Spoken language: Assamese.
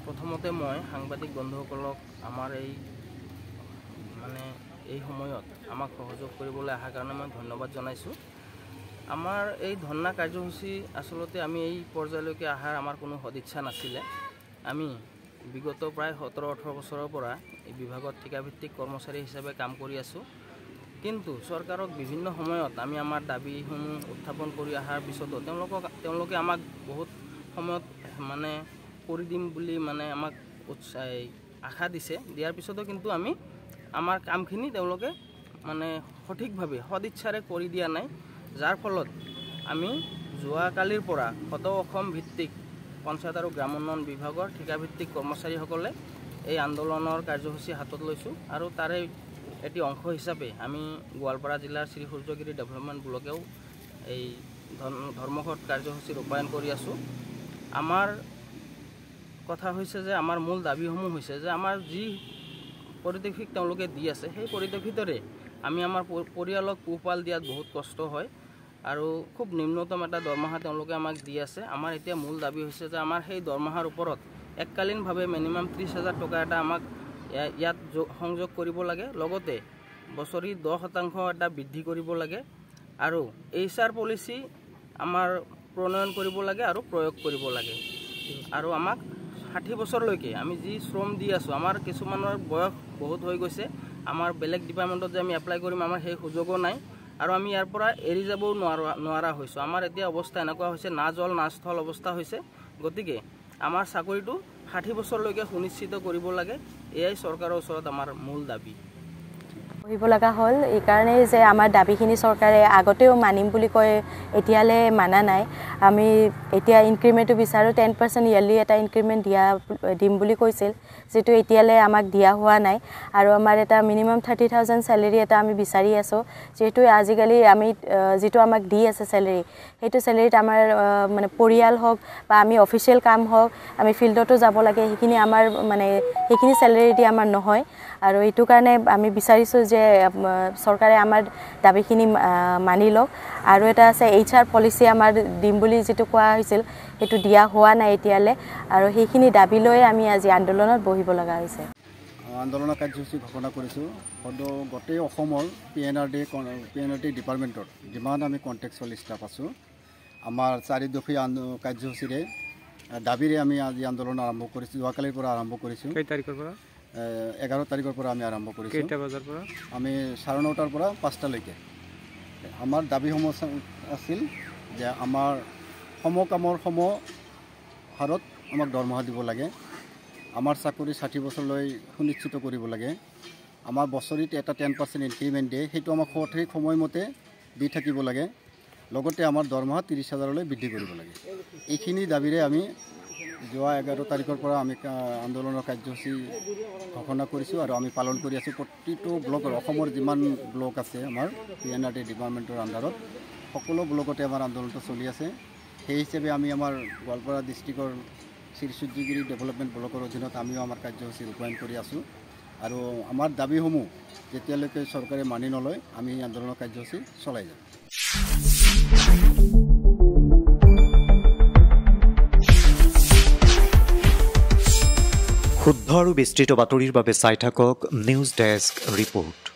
প্ৰথমতে মই সাংবাদিক বন্ধুসকলক আমাৰ এই সময়ত আমাক সহযোগ কৰিবলৈ অহাৰ কাৰণে মই ধন্যবাদ জনাইছোঁ। আমাৰ এই ধৰ্ণা কাৰ্যসূচী আচলতে আমি এই পৰ্যায়লৈকে অহাৰ আমাৰ কোনো সদিচ্ছা নাছিলে। আমি বিগত প্ৰায় 17-18 বছৰৰ পৰা এই বিভাগত ঠিকাভিত্তিক কৰ্মচাৰী হিচাপে কাম কৰি আছোঁ। কিন্তু চৰকাৰক বিভিন্ন সময়ত আমি আমাৰ দাবীসমূহ উত্থাপন কৰি অহাৰ পিছতো তেওঁলোকে আমাক বহুত সময়ত কৰি দিম বুলি আমাক আশা দিছে। দিয়াৰ পিছতো কিন্তু আমি আমাৰ কামখিনি তেওঁলোকে সঠিকভাৱে সদিচ্ছাৰে কৰি দিয়া নাই, যাৰ ফলত আমি যোৱাকালিৰ পৰা অসম ভিত্তিক পঞ্চায়ত আৰু গ্ৰাম উন্নয়ন বিভাগৰ ঠিকাভিত্তিক কৰ্মচাৰীসকলে এই আন্দোলনৰ কাৰ্যসূচী হাতত লৈছোঁ। আৰু তাৰে এটি অংশ হিচাপে আমি গোৱালপাৰা জিলাৰ শ্ৰী সূৰ্যগিৰি ডেভেলপমেণ্ট ব্লকেও এই ধৰ্মঘট কাৰ্যসূচী ৰূপায়ণ কৰি আছোঁ। আমাৰ কথা হৈছে যে আমাৰ মূল দাবীসমূহ হৈছে যে আমাৰ যি পৰিপ্ৰেক্ষিত তেওঁলোকে দি আছে, সেই পৰিপ্ৰেক্ষিতৰে আমি আমাৰ পৰিয়ালক পোহপাল দিয়াত বহুত কষ্ট হয় আৰু খুব নিম্নতম এটা দৰমহা তেওঁলোকে আমাক দি আছে। আমাৰ এতিয়া মূল দাবী হৈছে যে আমাৰ সেই দৰমহাৰ ওপৰত এককালীনভাৱে মিনিমাম 30,000 টকা এটা আমাক ইয়াত সংযোগ কৰিব লাগে। লগতে বছৰি 10% এটা বৃদ্ধি কৰিব লাগে আৰু HR পলিচি আমাৰ প্ৰণয়ন কৰিব লাগে আৰু প্ৰয়োগ কৰিব লাগে। আৰু আমাক 60 বছৰলৈকে আমি যি শ্ৰম দি আছোঁ, আমাৰ কিছুমানৰ বয়স বহুত হৈ গৈছে, আমাৰ বেলেগ ডিপাৰ্টমেণ্টত যে আমি এপ্লাই কৰিম আমাৰ সেই সুযোগো নাই আৰু আমি ইয়াৰ পৰা এৰি যাবও নোৱাৰা হৈছোঁ। আমাৰ এতিয়া অৱস্থা এনেকুৱা হৈছে, না জল না স্থল অৱস্থা হৈছে। গতিকে আমাৰ চাকৰিটো 60 বছৰলৈকে সুনিশ্চিত কৰিব লাগে। এয়াই চৰকাৰৰ ওচৰত আমাৰ মূল দাবী। পঢ়িব লগা হ'ল এইকাৰণে যে আমাৰ দাবীখিনি চৰকাৰে আগতেও মানিম বুলি কয়, এতিয়ালৈ মানা নাই। আমি এতিয়া ইনক্ৰিমেণ্টটো বিচাৰোঁ, 10% ইয়াৰলি এটা ইনক্ৰিমেণ্ট দিম বুলি কৈছিল, যিটো এতিয়ালৈ আমাক দিয়া হোৱা নাই। আৰু আমাৰ এটা মিনিমাম 30,000 চেলেৰি এটা আমি বিচাৰি আছোঁ, যিহেতু আজিকালি আমি যিটো আমাক দি আছে চেলেৰি, সেইটো চেলেৰিত আমাৰ পৰিয়াল হওক বা আমি অফিচিয়েল কাম হওক, আমি ফিল্ডতো যাব লাগে, সেইখিনি আমাৰ সেইখিনি চেলেৰি দি আমাৰ নহয়। আৰু এইটো কাৰণে আমি বিচাৰিছোঁ যে চৰকাৰে আমাৰ দাবীখিনি মানি লওক। আৰু এটা আছে HR পলিচি আমাৰ দিম বুলি যিটো কোৱা হৈছিল, সেইটো দিয়া হোৱা নাই এতিয়ালৈ। আৰু সেইখিনি দাবী লৈ আমি আজি আন্দোলনত বহিব লগা হৈছে। আন্দোলনৰ কাৰ্যসূচী ঘোষণা কৰিছোঁ। গোটেই অসমৰ PNRD ডিপাৰ্টমেণ্টৰ যিমান আমি কণ্টেক্সুৱেল ষ্টাফ আছোঁ, আমাৰ 4 দফীয়া কাৰ্যসূচীৰে দাবীৰে আমি আজি আন্দোলন আৰম্ভ কৰিছোঁ। যোৱাকালিৰ পৰা আৰম্ভ কৰিছোঁ। কেই তাৰিখৰ পৰা? 11 তাৰিখৰ পৰা আমি আৰম্ভ কৰিছোঁ। কেইটা বজাৰ পৰা? আমি 9:30টাৰ পৰা 5টালৈকে। আমাৰ দাবীসমূহ আছিল যে আমাৰ সমকামৰ হাৰত আমাক দৰমহা দিব লাগে, আমাৰ চাকৰি 60 বছৰলৈ সুনিশ্চিত কৰিব লাগে, আমাৰ বছৰিত এটা 10% ইনক্ৰিমেণ্ট দিয়ে, সেইটো আমাক সঠিক সময়মতে দি থাকিব লাগে, লগতে আমাৰ দৰমহা 30,000লৈ বৃদ্ধি কৰিব লাগে। এইখিনি দাবীৰে আমি যোৱা 11 তাৰিখৰ পৰা আমি আন্দোলনৰ কাৰ্যসূচী ঘোষণা কৰিছোঁ আৰু আমি পালন কৰি আছোঁ। প্ৰতিটো ব্লকৰ, অসমৰ যিমান ব্লক আছে আমাৰ PNRD ডিপাৰ্টমেণ্টৰ আণ্ডাৰত, সকলো ব্লকতে আমাৰ আন্দোলনটো চলি আছে। সেই হিচাপে আমি আমাৰ গোৱালপাৰা ডিষ্ট্ৰিক্টৰ শ্ৰী সূৰ্যগিৰি ডেভেলপমেণ্ট ব্লকৰ অধীনত আমিও আমাৰ কাৰ্যসূচী ৰূপায়ণ কৰি আছোঁ। আৰু আমাৰ দাবীসমূহ যেতিয়ালৈকে চৰকাৰে মানি নলয়, আমি এই আন্দোলনৰ কাৰ্যসূচী চলাই যাম। শুদ্ধ আৰু বিস্তৃত বাতৰিৰ বাবে চাই থাকক নিউজ ডেস্ক ৰিপৰ্ট।